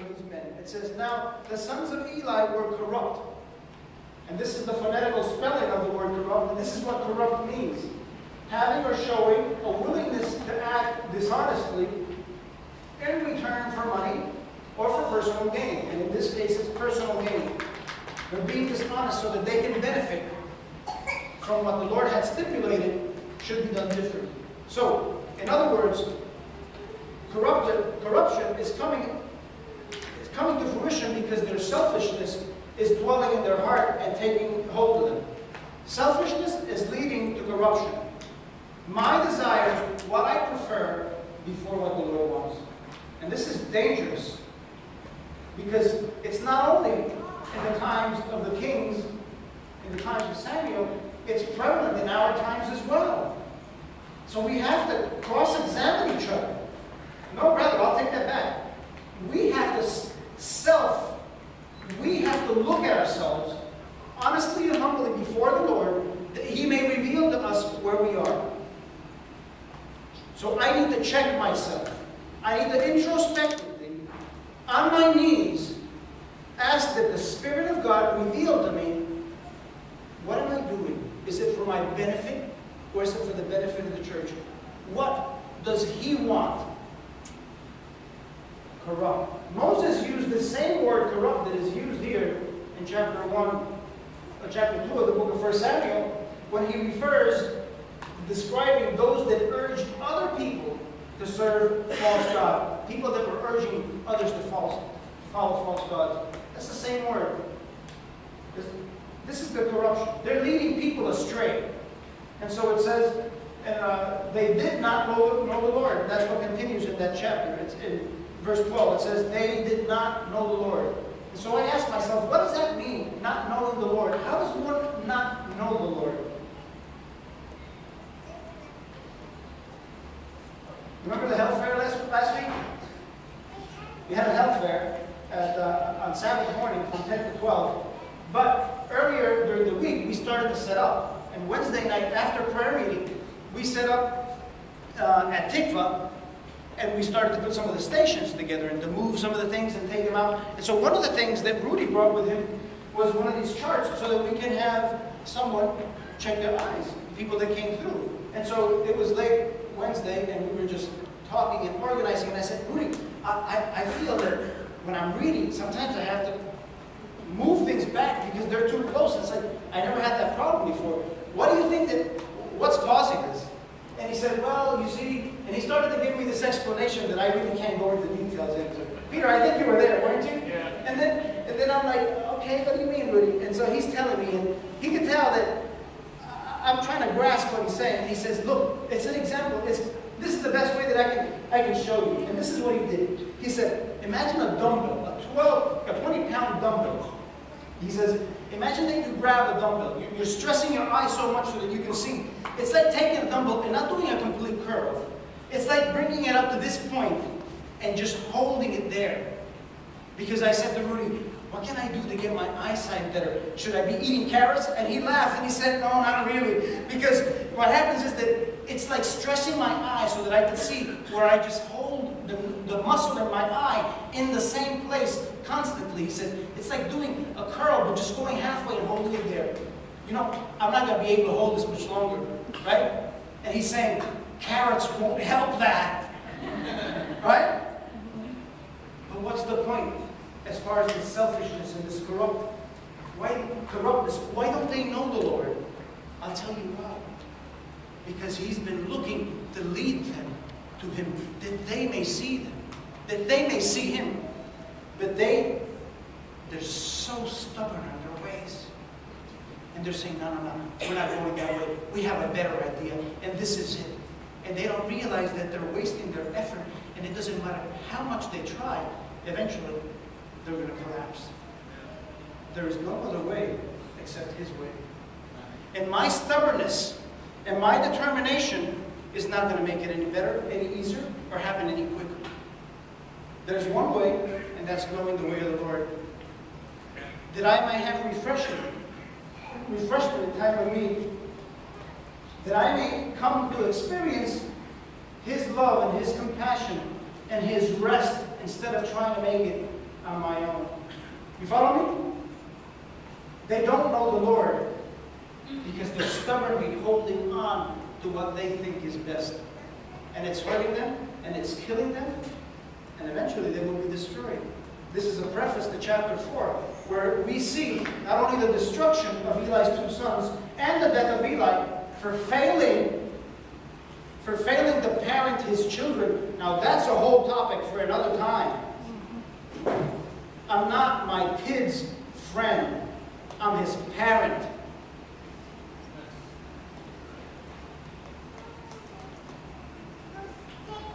of these men. It says, now the sons of Eli were corrupt. And this is the phonetical spelling of the word corrupt, and this is what corrupt means. Having or showing a willingness to act dishonestly in return for money or for personal gain. And in this case, it's personal gain. They're being dishonest so that they can benefit from what the Lord had stipulated should be done differently. So, in other words, corruption is coming to fruition because their selfishness is dwelling in their heart and taking hold of them. Selfishness is leading to corruption. My desires, what I prefer, before what the Lord wants. And this is dangerous because it's not only in the times of the kings, in the times of Samuel, it's prevalent in our times as well. So we have to cross-examine each other. No, brother, I'll take that back. We have to we have to look at ourselves honestly and humbly before the Lord that He may reveal to us where we are. So I need to check myself. I need to introspectively, on my knees, ask that the Spirit of God reveal to me, what am I doing? Is it for my benefit or is it for the benefit of the church? What does He want? Corrupt. Moses used the same word corrupt that is used here in chapter 2 of the book of 1 Samuel when he refers describing those that urged other people to serve false God. People that were urging others to follow false gods. That's the same word. This is the corruption. They're leading people astray. And so it says, they did not know the Lord. That's what continues in that chapter. It's in verse 12. It says, they did not know the Lord. And so I asked myself, what does that mean, not knowing the Lord? How does one not know the Lord? Remember the health fair last week? We had a health fair on Sabbath morning from 10 to 12. But earlier during the week, we started to set up. And Wednesday night, after prayer meeting, we set up at Tikva. And we started to put some of the stations together and to move some of the things and take them out. And so one of the things that Rudy brought with him was one of these charts so that we can have someone check their eyes, people that came through. And so it was late Wednesday and we were just talking and organizing. And I said, Rudy, I feel that when I'm reading, sometimes I have to move things back because they're too close. It's like, I never had that problem before. What do you think what's causing this? And he said, well, you see, and he started to give me this explanation that I really can't go into details into. Peter, I think you were there, weren't you? Yeah. And then I'm like, okay, what do you mean, Rudy? And so he's telling me, and he can tell that I'm trying to grasp what he's saying. And he says, look, it's an example. This is the best way that I can show you. And this is what he did. He said, imagine a dumbbell, a 20-pound dumbbell. He says, imagine that you grab a dumbbell. You're stressing your eyes so much so that you can see. It's like taking a dumbbell and not doing a complete curl. It's like bringing it up to this point and just holding it there. Because I said to Rudy, what can I do to get my eyesight better? Should I be eating carrots? And he laughed and he said, no, not really. Because what happens is that it's like stressing my eyes so that I can see where I just hold the muscle in my eye in the same place constantly. He said, it's like doing a curl but just going halfway and holding it there. You know, I'm not going to be able to hold this much longer, right? And he's saying, carrots won't help that, right? But what's the point as far as this selfishness and this corruptness? Why don't they know the Lord? I'll tell you why. Because He's been looking to lead them to Him, that they may see them, that they may see Him. But they're so stubborn in their ways. And they're saying, no, we're not going that way. We have a better idea, and this is it. And they don't realize that they're wasting their effort, and it doesn't matter how much they try, eventually they're going to collapse. There is no other way except His way. And my stubbornness and my determination is not going to make it any better, any easier, or happen any quicker. There's one way, and that's knowing the way of the Lord. That I may have refreshment in time of need. That I may come to experience His love and His compassion and His rest instead of trying to make it on my own. You follow me? They don't know the Lord because they're stubbornly holding on to what they think is best. And it's hurting them, and it's killing them, and eventually they will be destroyed. This is a preface to chapter 4, where we see not only the destruction of Eli's 2 sons and the death of Eli for failing to parent his children. Now that's a whole topic for another time. I'm not my kid's friend. I'm his parent.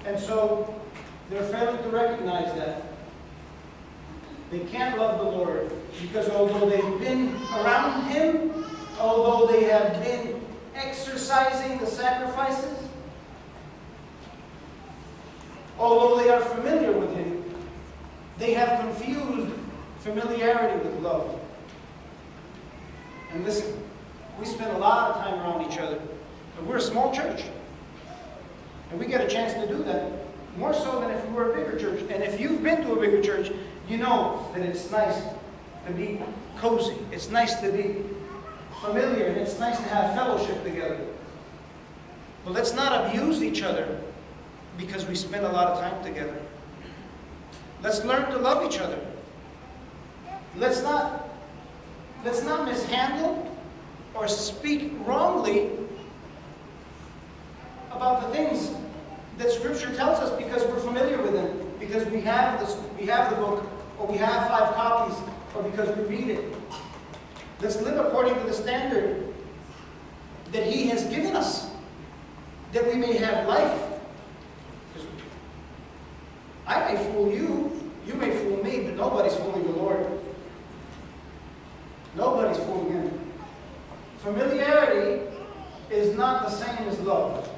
And so they're failing to recognize that. They can't love the Lord because although they've been around Him, although they have been exercising the sacrifices, although they are familiar with Him, they have confused familiarity with love. And listen, we spend a lot of time around each other. But we're a small church. And we get a chance to do that, more so than if we were a bigger church. And if you've been to a bigger church, you know that it's nice to be cozy. It's nice to be familiar, and it's nice to have fellowship together. But let's not abuse each other because we spend a lot of time together. Let's learn to love each other. Let's not mishandle or speak wrongly about the things that Scripture tells us because we're familiar with them, because we have the book, or we have 5 copies, or because we read it. Let's live according to the standard that He has given us, that we may have life. I may fool you, you may fool me, but nobody's fooling the Lord. Nobody's fooling Him. Familiarity is not the same as love.